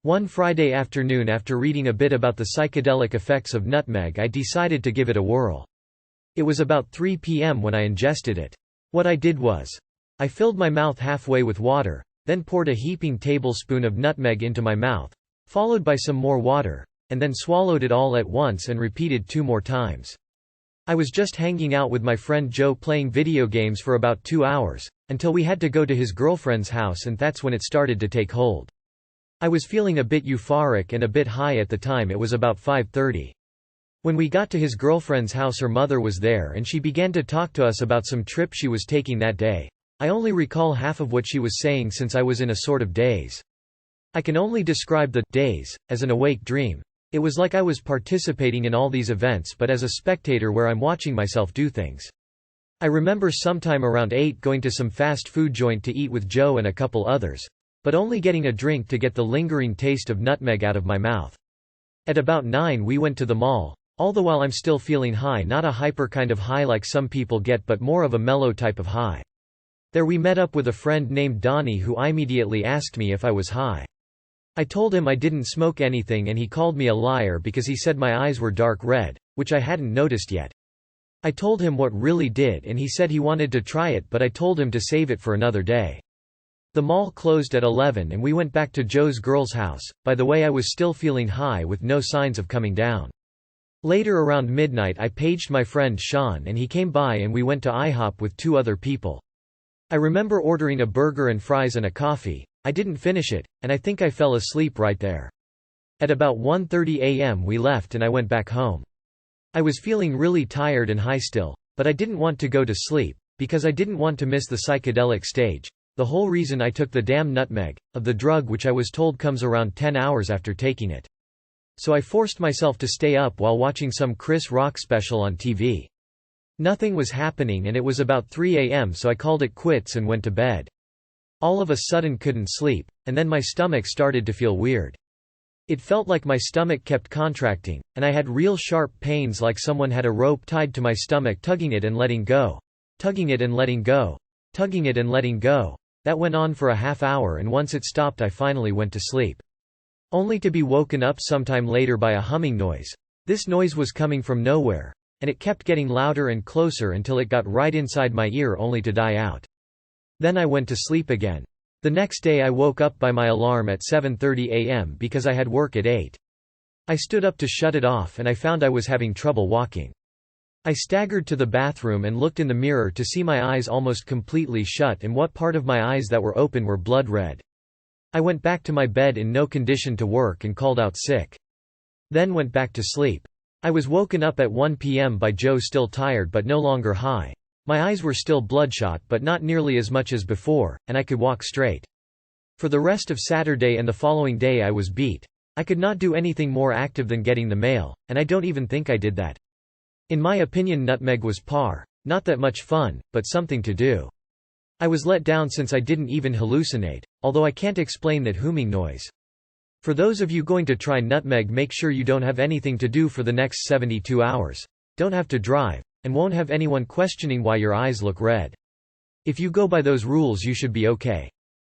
One Friday afternoon, after reading a bit about the psychedelic effects of nutmeg, I decided to give it a whirl. It was about 3 p.m. when I ingested it. What I did was, I filled my mouth halfway with water, then poured a heaping tablespoon of nutmeg into my mouth, followed by some more water, and then swallowed it all at once and repeated 2 more times. I was just hanging out with my friend Joe playing video games for about 2 hours, until we had to go to his girlfriend's house, and that's when it started to take hold. I was feeling a bit euphoric and a bit high at the time. It was about 5:30. When we got to his girlfriend's house, her mother was there and she began to talk to us about some trip she was taking that day. I only recall half of what she was saying since I was in a sort of daze. I can only describe the daze as an awake dream. It was like I was participating in all these events, but as a spectator where I'm watching myself do things. I remember sometime around 8 going to some fast food joint to eat with Joe and a couple others, but only getting a drink to get the lingering taste of nutmeg out of my mouth. At about 9 we went to the mall, all the while I'm still feeling high, not a hyper kind of high like some people get, but more of a mellow type of high. There we met up with a friend named Donnie, who immediately asked me if I was high. I told him I didn't smoke anything, and he called me a liar because he said my eyes were dark red, which I hadn't noticed yet. I told him what really did, and he said he wanted to try it, but I told him to save it for another day. The mall closed at 11 and we went back to Joe's girl's house. By the way, I was still feeling high with no signs of coming down. Later around midnight I paged my friend Sean and he came by and we went to IHOP with 2 other people. I remember ordering a burger and fries and a coffee. I didn't finish it, and I think I fell asleep right there. At about 1:30 a.m. we left and I went back home. I was feeling really tired and high still, but I didn't want to go to sleep, because I didn't want to miss the psychedelic stage, the whole reason I took the damn nutmeg, of the drug which I was told comes around 10 hours after taking it. So I forced myself to stay up while watching some Chris Rock special on TV. Nothing was happening and it was about 3 a.m. so I called it quits and went to bed. All of a sudden couldn't sleep, and then my stomach started to feel weird. It felt like my stomach kept contracting, and I had real sharp pains like someone had a rope tied to my stomach, tugging it and letting go. Tugging it and letting go. Tugging it and letting go. That went on for a half hour, and once it stopped I finally went to sleep. Only to be woken up sometime later by a humming noise. This noise was coming from nowhere, and it kept getting louder and closer until it got right inside my ear, only to die out. Then I went to sleep again. The next day I woke up by my alarm at 7:30 a.m. because I had work at 8. I stood up to shut it off and I found I was having trouble walking. I staggered to the bathroom and looked in the mirror to see my eyes almost completely shut, and what part of my eyes that were open were blood red. I went back to my bed in no condition to work and called out sick. Then went back to sleep. I was woken up at 1 p.m. by Joe, still tired but no longer high. My eyes were still bloodshot but not nearly as much as before, and I could walk straight. For the rest of Saturday and the following day I was beat. I could not do anything more active than getting the mail, and I don't even think I did that. In my opinion, nutmeg was par. Not that much fun, but something to do. I was let down since I didn't even hallucinate, although I can't explain that humming noise. For those of you going to try nutmeg, make sure you don't have anything to do for the next 72 hours. Don't have to drive, and won't have anyone questioning why your eyes look red. If you go by those rules, you should be okay.